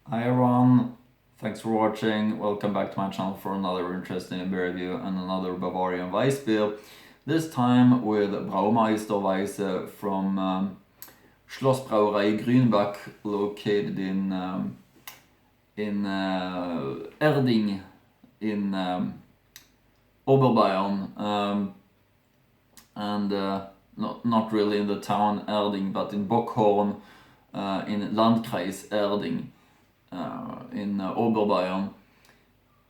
Hi everyone, thanks for watching. Welcome back to my channel for another interesting beer review and another Bavarian Weiss beer. This time with Bräumeister Weisse from Schloßbrauerei Grünbach, located in Erding in Oberbayern, and not really in the town Erding, but in Bockhorn, in Landkreis Erding. In Oberbayern.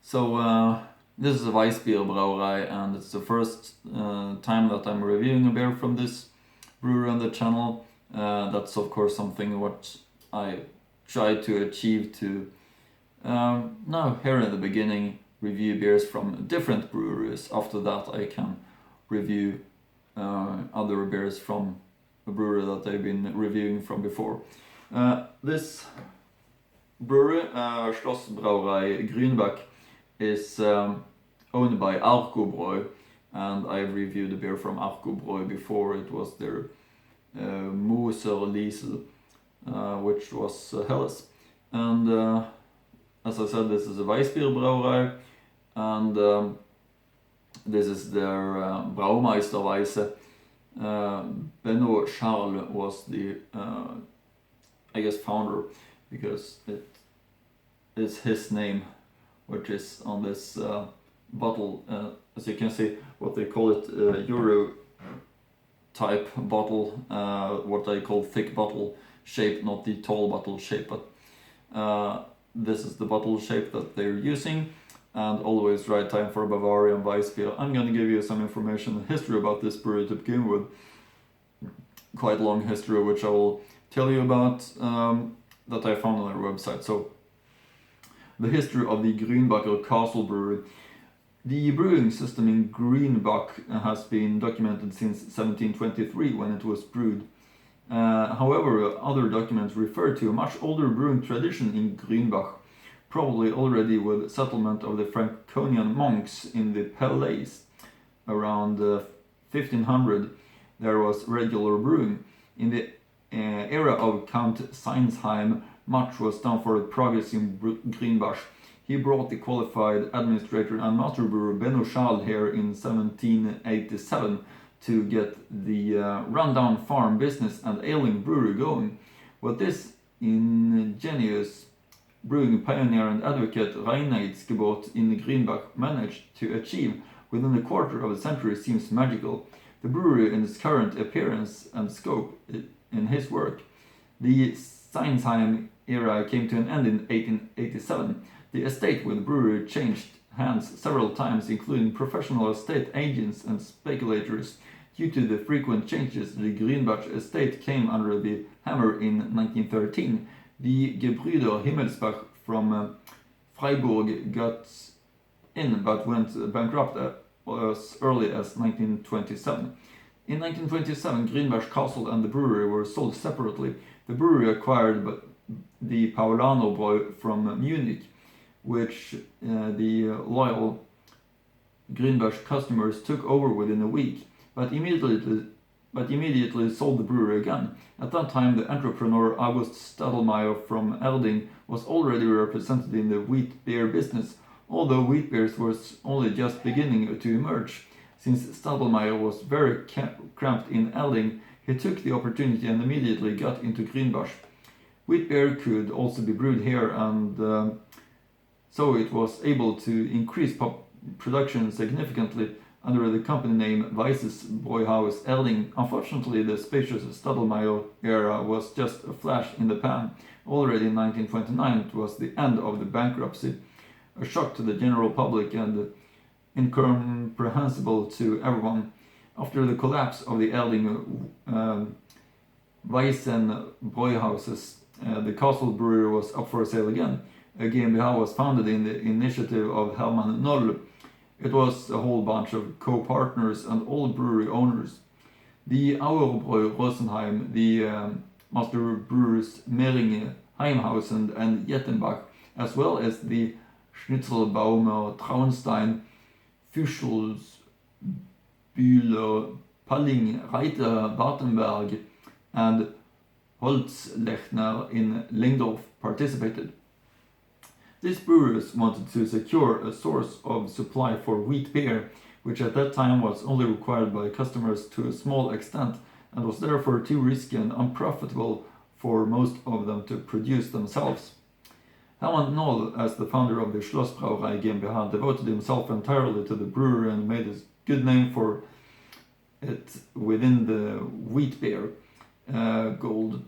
So this is a Weissbierbrauerei, and it's the first time that I'm reviewing a beer from this brewery on the channel. That's of course something what I try to achieve to now here in the beginning review beers from different breweries. After that I can review other beers from a brewery that I've been reviewing from before. This brewery, Schloßbrauerei Grünbach, is owned by Bräu, and I reviewed the beer from Bräu before. It was their Moser Liesel, which was Helles. And as I said, this is a Weissbierbrauerei, and this is their Bräumeister Weisse. Benno Charles was the, founder, because it is his name which is on this bottle. As you can see, what they call it, Euro type bottle, what I call thick bottle shape, not the tall bottle shape, but this is the bottle shape that they're using. And always right time for Bavarian Weiss beer. I'm going to give you some information and history about this brewery to begin with. Quite long history, which I will tell you about, that I found on their website. So, the history of the Grünbacher Castle Brewery. The brewing system in Grünbach has been documented since 1723, when it was brewed. However, other documents refer to a much older brewing tradition in Grünbach, probably already with settlement of the Franconian monks in the Palace. Around 1500, there was regular brewing. In the era of Count Seinsheim, much was done for progress in Grünbach. He brought the qualified administrator and master brewer Benno Charles here in 1787 to get the rundown farm business and ailing brewery going. What this ingenious brewing pioneer and advocate Reinheitsgebot in Grünbach managed to achieve within a quarter of a century seems magical. The brewery in its current appearance and scope in his work. The Seinsheim era came to an end in 1887. The estate with the brewery changed hands several times, including professional estate agents and speculators. Due to the frequent changes, the Grünbach estate came under the hammer in 1913. The Gebrüder Himmelsbach from Freiburg got in but went bankrupt as early as 1927. In 1927, Grünbach Castle and the brewery were sold separately. The brewery acquired the Paulaner Bräu from Munich, which the loyal Grünbach customers took over within a week, but immediately sold the brewery again. At that time, the entrepreneur August Stadelmeier from Erding was already represented in the wheat beer business, although wheat beers was only just beginning to emerge. Since Stadelmeier was very cramped in Erding, he took the opportunity and immediately got into Grünbach. Wheat beer could also be brewed here, and so it was able to increase production significantly under the company name Weisses Bräuhaus Erding. Unfortunately, the spacious Stadelmeier era was just a flash in the pan. Already in 1929, it was the end of the bankruptcy, a shock to the general public and incomprehensible to everyone. After the collapse of the Erding Weissen Bräuhauses, the Castle Brewery was up for sale again. A GmbH was founded in the initiative of Hermann Noll. It was a whole bunch of co-partners and old brewery owners. The Auerbräu Rosenheim, the master brewers Mehringe, Heimhausen and Jettenbach, as well as the Schnitzelbaumer Traunstein, Fischls, Bühler, Palling, Reiter, Wartenberg and Holzlechner in Lengdorf participated. These brewers wanted to secure a source of supply for wheat beer, which at that time was only required by customers to a small extent and was therefore too risky and unprofitable for most of them to produce themselves. Hermann Noll, as the founder of the Schloßbrauerei GmbH, devoted himself entirely to the brewery and made a good name for it within the wheat beer gold.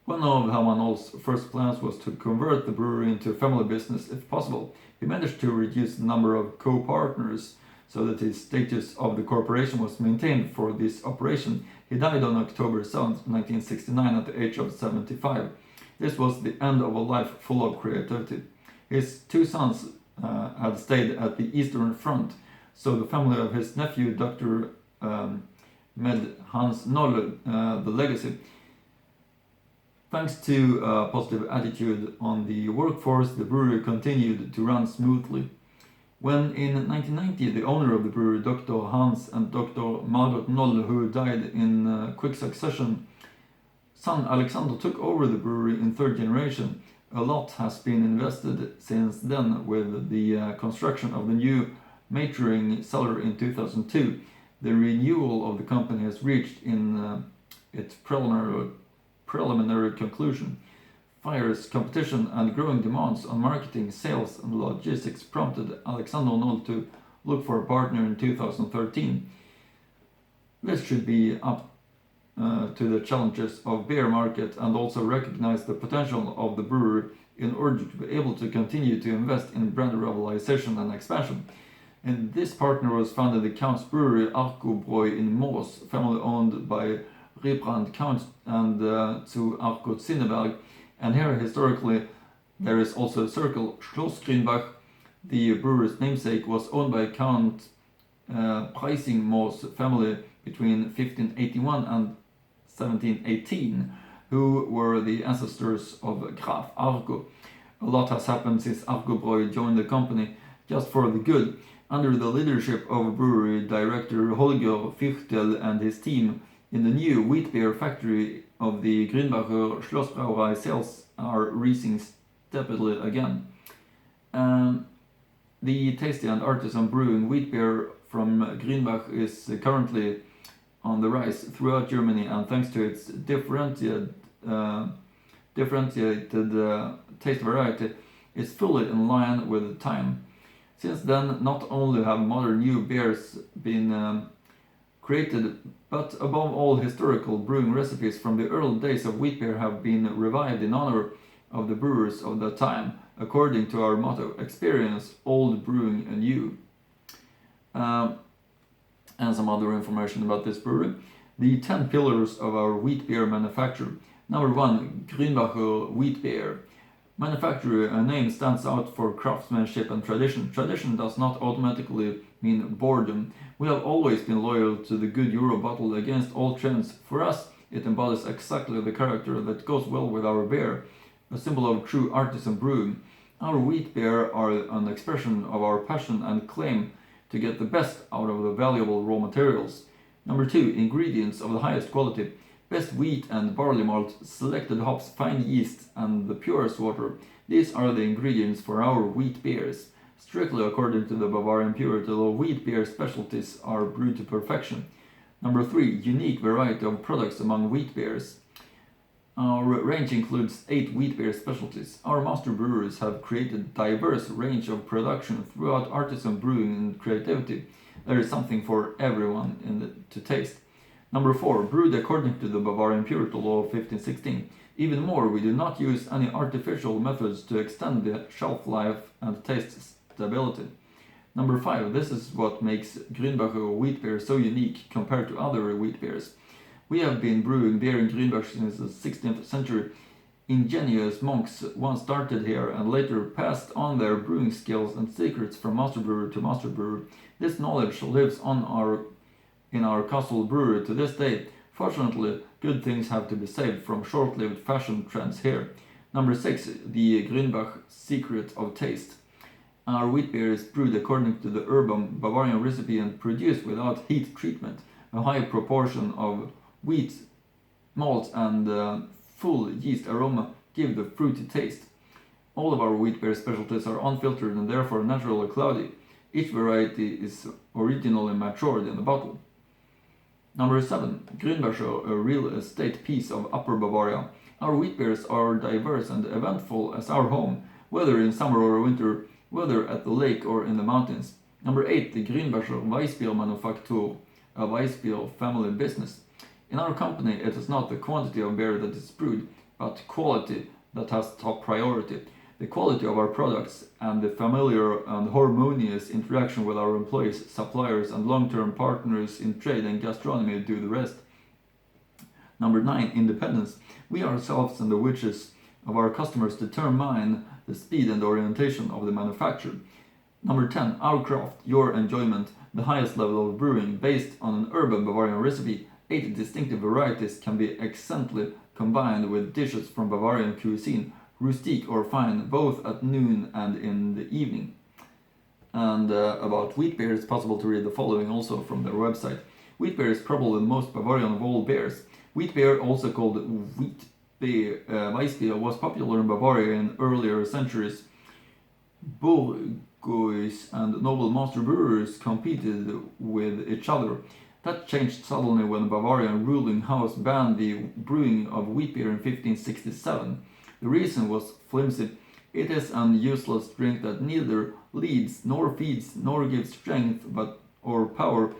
One of Hermann Noll's first plans was to convert the brewery into a family business if possible. He managed to reduce the number of co-partners so that his status of the corporation was maintained for this operation. He died on October 7, 1969 at the age of 75. This was the end of a life full of creativity. His two sons had stayed at the Eastern Front, so the family of his nephew, Dr. Med Hans Noll, the legacy. Thanks to a positive attitude on the workforce, the brewery continued to run smoothly. When in 1990 the owner of the brewery, Dr. Hans and Dr. Margot Noll, who died in quick succession, son Alexander took over the brewery in third generation. A lot has been invested since then with the construction of the new maturing cellar in 2002. The renewal of the company has reached in its preliminary conclusion. Fierce competition and growing demands on marketing, sales and logistics prompted Alexander Noll to look for a partner in 2013. This should be up to the challenges of beer market and also recognize the potential of the brewery in order to be able to continue to invest in brand revitalization and expansion. And this partner was founded the Count's Brewery Arkobräu in Moos, family owned by Rebrand Count and to Arco Zinneberg. And here historically there is also a circle. Schloss Grünbach, the brewer's namesake, was owned by Count Preissing Moos family between 1581 and 1718, who were the ancestors of Graf Arco. A lot has happened since Arkobräu joined the company, just for the good. Under the leadership of brewery director Holger Fichtel and his team, in the new wheat beer factory of the Grünbacher Schloßbrauerei, sales are rising steadily again. The tasty and artisan brewing wheat beer from Grünbach is currently on the rise throughout Germany, and thanks to its differentiated taste variety, is fully in line with the time. Since then, not only have modern new beers been created, but above all, historical brewing recipes from the early days of wheat beer have been revived in honor of the brewers of that time, according to our motto, experience old brewing anew. And some other information about this brewery. The 10 pillars of our wheat beer manufacture. Number 1, Grünbacher wheat beer. Manufacturer, a name stands out for craftsmanship and tradition. Tradition does not automatically mean boredom. We have always been loyal to the good Euro bottle against all trends. For us, it embodies exactly the character that goes well with our beer, a symbol of true artisan brewing. Our wheat beer are an expression of our passion and claim to get the best out of the valuable raw materials. Number 2, ingredients of the highest quality. Best wheat and barley malt, selected hops, fine yeast, and the purest water. These are the ingredients for our wheat beers. Strictly according to the Bavarian purity law, wheat beer specialties are brewed to perfection. Number 3, unique variety of products among wheat beers. Our range includes 8 wheat beer specialties. Our master brewers have created a diverse range of production throughout artisan brewing and creativity. There is something for everyone to taste. Number 4, brewed according to the Bavarian purity law of 1516. Even more, we do not use any artificial methods to extend the shelf life and taste stability. Number 5, this is what makes Grünbacher wheat beer so unique compared to other wheat beers. We have been brewing beer in Grünbach since the 16th century. Ingenious monks once started here and later passed on their brewing skills and secrets from master brewer to master brewer. This knowledge lives on in our castle brewery to this day. Fortunately, good things have to be saved from short-lived fashion trends here. Number 6, the Grünbach secret of taste. Our wheat beer is brewed according to the urban Bavarian recipe and produced without heat treatment. A high proportion of wheat, malt and full yeast aroma give the fruity taste. All of our wheat beer specialties are unfiltered and therefore naturally cloudy. Each variety is originally matured in the bottle. Number 7. Grünbacher, a real estate piece of Upper Bavaria. Our wheat beers are diverse and eventful as our home, whether in summer or winter, whether at the lake or in the mountains. Number 8. The Grünbacher Weissbier Manufaktur, a Weissbier family business. In our company, it is not the quantity of beer that is brewed, but quality that has top priority. The quality of our products and the familiar and harmonious interaction with our employees, suppliers, and long-term partners in trade and gastronomy do the rest. Number 9. Independence. We ourselves and the wishes of our customers determine the speed and orientation of the manufacture. Number 10. Our craft, your enjoyment, the highest level of brewing based on an urban Bavarian recipe. 8 distinctive varieties can be excellently combined with dishes from Bavarian cuisine, rustique or fine, both at noon and in the evening. And about wheat beer, it's possible to read the following also from their website. Wheat beer is probably the most Bavarian of all beers. Wheat beer, also called wheat beer, Weissbier, was popular in Bavaria in earlier centuries. Bourgeois and noble master brewers competed with each other. That changed suddenly when the Bavarian ruling house banned the brewing of wheat beer in 1567. The reason was flimsy. It is an useless drink that neither leads nor feeds nor gives strength or power,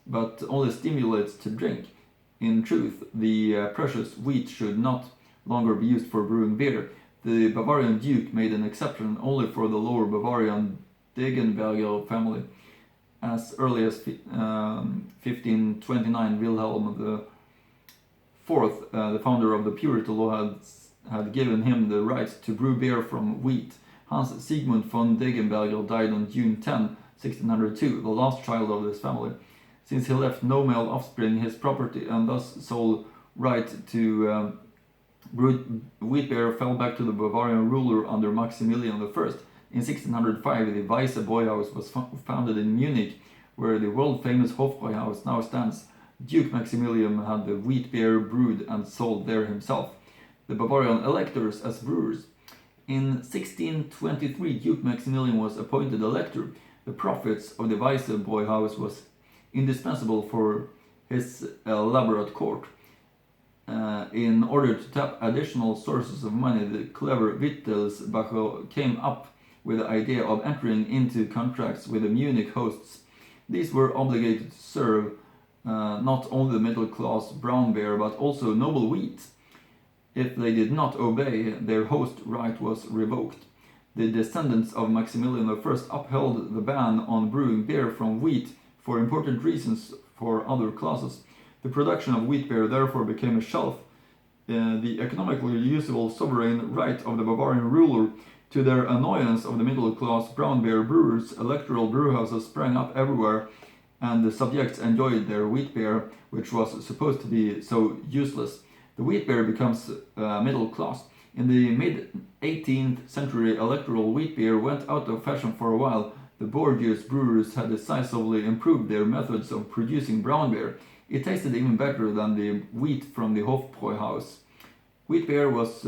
but only stimulates to drink. In truth, the precious wheat should not longer be used for brewing beer. The Bavarian duke made an exception only for the lower Bavarian Degenberger family. As early as 1529, Wilhelm IV, the founder of the Purity law, had given him the right to brew beer from wheat. Hans Sigmund von Degenberger died on June 10, 1602, the last child of this family. Since he left no male offspring, his property and thus sole right to brew wheat beer fell back to the Bavarian ruler under Maximilian I. In 1605, the Weisse House was founded in Munich, where the world-famous Hofbräuhaus now stands. Duke Maximilian had the wheat beer brewed and sold there himself. The Bavarian electors as brewers. In 1623, Duke Maximilian was appointed elector. The profits of the Weisse House was indispensable for his elaborate court. In order to tap additional sources of money, the clever Wittelsbacher came up with the idea of entering into contracts with the Munich hosts. These were obligated to serve not only the middle-class brown beer, but also noble wheat. If they did not obey, their host right was revoked. The descendants of Maximilian I upheld the ban on brewing beer from wheat for important reasons for other classes. The production of wheat beer therefore became a shelf, the economically usable sovereign right of the Bavarian ruler. To their annoyance of the middle-class brown beer brewers, electoral brewhouses sprang up everywhere, and the subjects enjoyed their wheat beer, which was supposed to be so useless. The wheat beer becomes middle class. In the mid-18th century, electoral wheat beer went out of fashion for a while. The bourgeois brewers had decisively improved their methods of producing brown beer. It tasted even better than the wheat from the Hofbräuhaus. Wheat beer was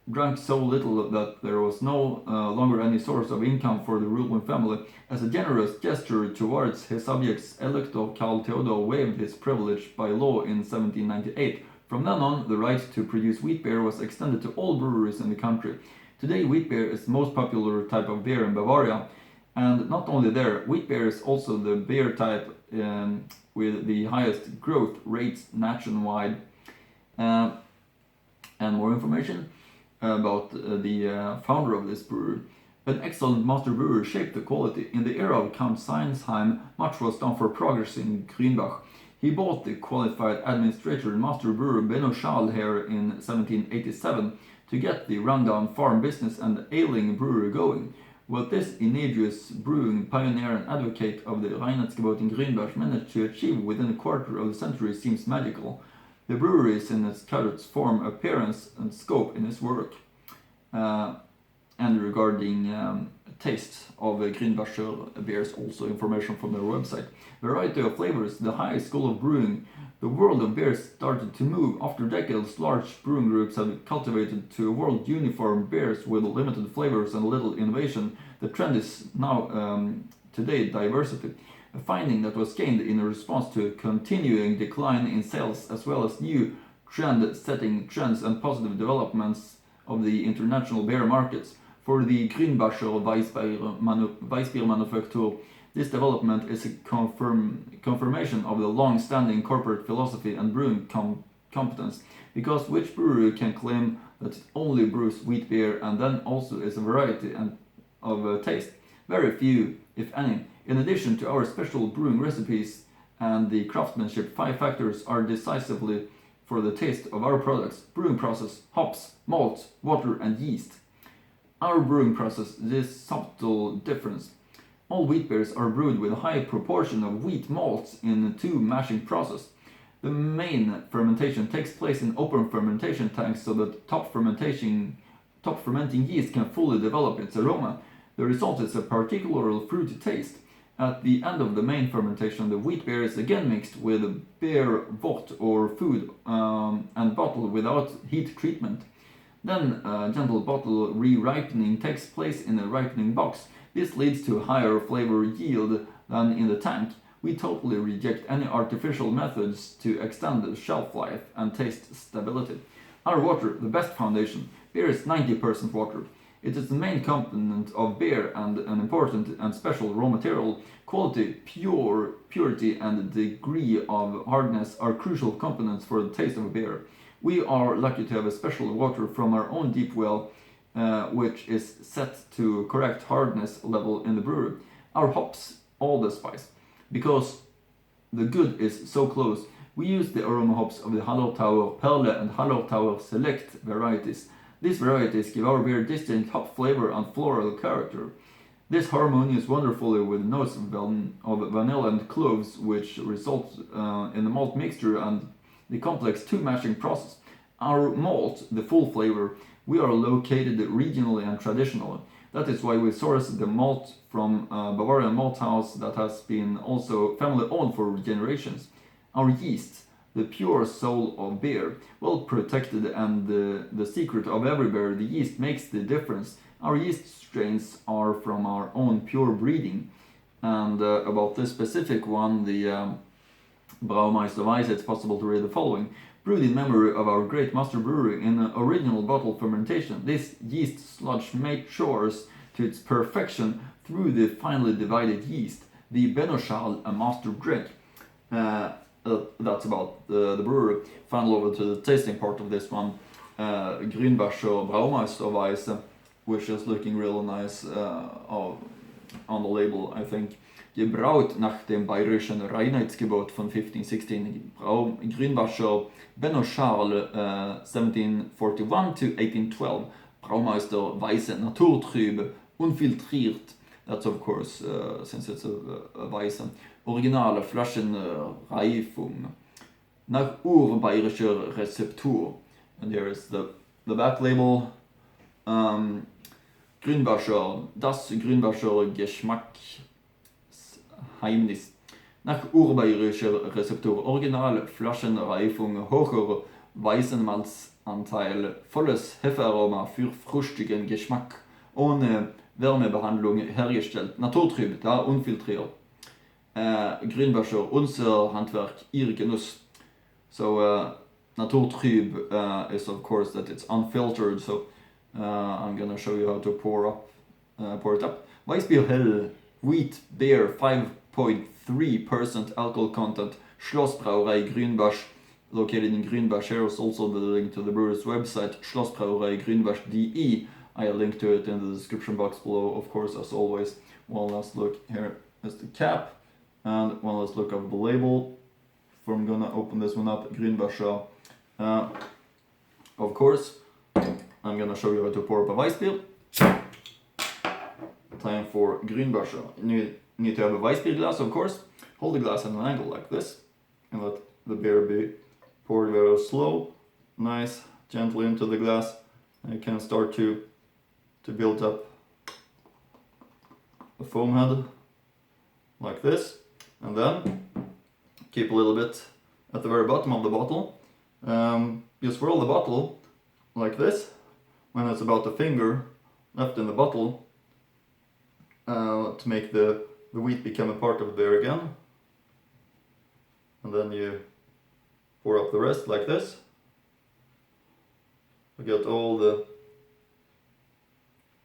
drunk so little that there was no longer any source of income for the ruling family. As a generous gesture towards his subjects, Elector Karl Theodor waived his privilege by law in 1798. From then on, the right to produce wheat beer was extended to all breweries in the country. Today, wheat beer is the most popular type of beer in Bavaria, and not only there, wheat beer is also the beer type with the highest growth rates nationwide. And more information about the founder of this brewery. An excellent master brewer shaped the quality. In the era of Count Seinsheim, much was done for progress in Grünbach. He bought the qualified administrator and master brewer Benno Schall here in 1787 to get the rundown farm business and ailing brewery going. What this ingenious brewing pioneer and advocate of the Reinheitsgebot in Grünbach managed to achieve within a quarter of a century seems magical. The brewery is in its current form, appearance, and scope in its work. And regarding taste of Grünbacher beers, also information from their website. Variety of flavors, the high school of brewing. The world of beers started to move. After decades, large brewing groups have cultivated to a world uniform beers with limited flavors and little innovation. The trend is now today diversity, a finding that was gained in response to a continuing decline in sales as well as new trend-setting trends and positive developments of the international beer markets. For the Grünbacher Weissbier manufacturer, this development is a confirmation of the long-standing corporate philosophy and brewing competence, because which brewery can claim that it only brews wheat beer and then also is a variety of taste? Very few, if any. In addition to our special brewing recipes and the craftsmanship, 5 factors are decisively for the taste of our products: brewing process, hops, malt, water and yeast. Our brewing process, this subtle difference. All wheat beers are brewed with a high proportion of wheat malts in 2 mashing process. The main fermentation takes place in open fermentation tanks so that top fermenting yeast can fully develop its aroma. The result is a particularly fruity taste. At the end of the main fermentation, the wheat beer is again mixed with beer wort or food and bottled without heat treatment. Then gentle bottle re-ripening takes place in a ripening box. This leads to a higher flavor yield than in the tank. We totally reject any artificial methods to extend the shelf life and taste stability. Our water, the best foundation. Beer is 90% water. It is the main component of beer and an important and special raw material. Quality, purity and degree of hardness are crucial components for the taste of a beer. We are lucky to have a special water from our own deep well, which is set to correct hardness level in the brewery. Our hops, all the spice. Because the good is so close, we use the aroma hops of the Hallertauer Perle and Hallertauer Select varieties. These varieties give our beer distinct hop flavor and floral character. This harmonies wonderfully with notes of vanilla and cloves, which result in the malt mixture and the complex 2 mashing process. Our malt, the full flavor, we are located regionally and traditionally. That is why we source the malt from Bavarian Malt House that has been also family owned for generations. Our yeast, the pure soul of beer, well protected and the secret of every beer, the yeast makes the difference. Our yeast strains are from our own pure breeding. And about this specific one, the Bräumeister Weisse, it's possible to read the following. Brewed in memory of our great master brewery in an original bottle fermentation, this yeast sludge matures to its perfection through the finely divided yeast, the Benoschal, a master drink. That's about the brewery. Finally over to the tasting part of this one. Grünbacher Bräumeister Weisse, which is looking really nice on the label, I think. Gebraut nach dem bayerischen Reinheitsgebot von 1516. Grünbacher Benoschal 1741 to 1812. Braumeister Weisse Naturtrübe, unfiltriert. That's of course, since it's a Weisse. Originale Flaschenreifung. Nach urbayerischer Rezeptur. And here is the back label. Grünbacher, das Grünbacher Geschmacksheimnis. Nach urbayerischer Rezeptur. Original Flaschenreifung, hoher Weizenmalzanteil, volles Hefearoma für fruchtigen Geschmack, ohne Wärmebehandlung hergestellt. Naturtrüb, da unfiltriert. Grünbacher, unser Handwerk, ihr Genuss. So Naturtrüb is of course that it's unfiltered, so I'm gonna show you how to pour it up. Weissbier Hell, wheat beer, 5.3% alcohol content. Schloßbrauerei Grünbach, located in Grünbach. Here is also the link to the brewer's website, Schloßbrauerei Grünbach.de. I link to it in the description box below, of course, as always. One last look, here is the cap, and one last look of the label. So I'm gonna open this one up, Grünbacher. Of course, I'm gonna show you how to pour up a Weissbier. Time for Grünbacher. You need to have a Weissbier glass, of course. Hold the glass at an angle like this, and let the beer be poured very slow, nice, gently into the glass. And you can start to build up a foam head like this, and then keep a little bit at the very bottom of the bottle. You swirl the bottle like this when it's about a finger left in the bottle to make the wheat become a part of there again. And then you pour up the rest like this. You get all the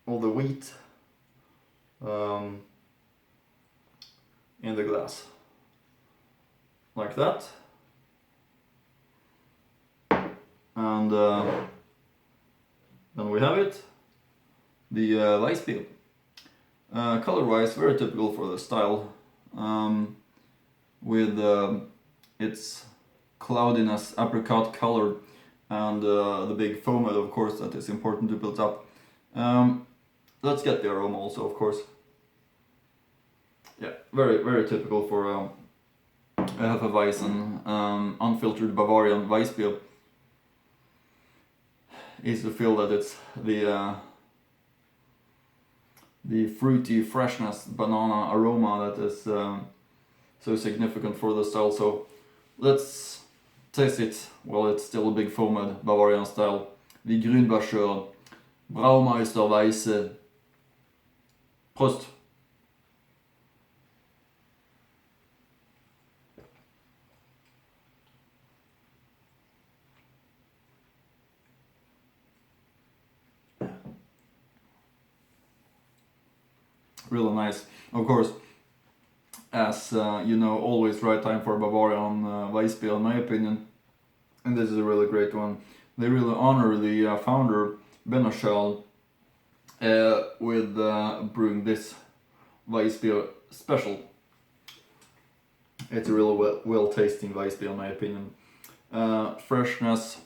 wheat in the glass like that. And then we have it, the Weisse. Color-wise, very typical for the style, with its cloudiness, apricot color, and the big foam head, of course, that is important to build up. Let's get the aroma also, of course. Yeah, very typical for a Hefeweizen, unfiltered Bavarian Weisse. Easy to feel that it's the fruity freshness, banana aroma that is so significant for the style. So let's taste it while it's still a big foamed Bavarian style. The Grünbacher Bräumeister Weisse. Prost! Really nice. Of course, as you know, always right time for Bavarian Weisse, in my opinion. And this is a really great one. They really honor the founder, Beneschal, with brewing this Weisse special. It's a really well tasting Weisse, in my opinion. Freshness,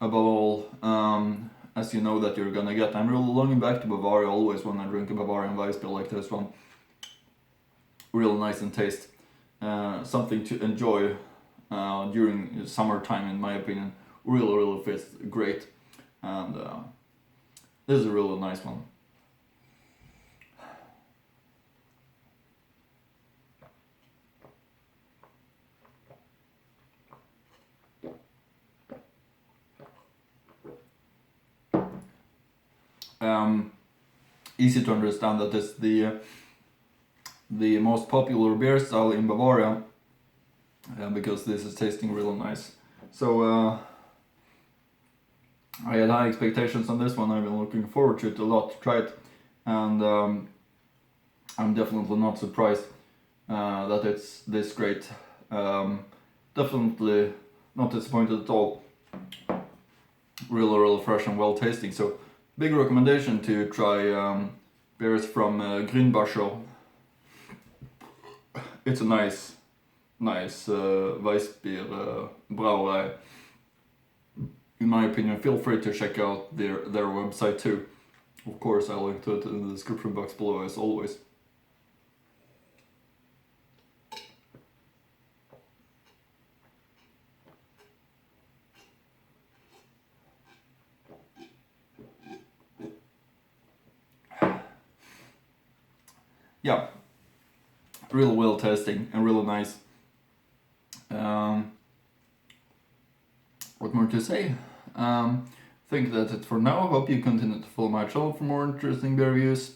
above all, as you know that you're gonna get. I'm really longing back to Bavaria always when I drink a Bavarian Weisse like this one. Real nice in taste. Something to enjoy during summertime, in my opinion. Really fits great. And this is a really nice one. Easy to understand that it's the most popular beer style in Bavaria, because this is tasting really nice. So I had high expectations on this one. I've been looking forward to it a lot to try it, and I'm definitely not surprised that it's this great. Definitely not disappointed at all. Really fresh and well tasting. So big recommendation to try beers from Grünbacher. It's a nice Weisse beer Brauerei. In my opinion, feel free to check out their website too. Of course, I'll link to it in the description box below as always. Yeah, really well tasting and really nice. What more to say? Think that's it for now. Hope you continue to follow my channel for more interesting beer reviews,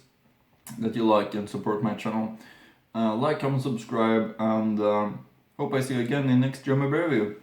that you like and support my channel. Like, comment, subscribe, and hope I see you again in next German beer review.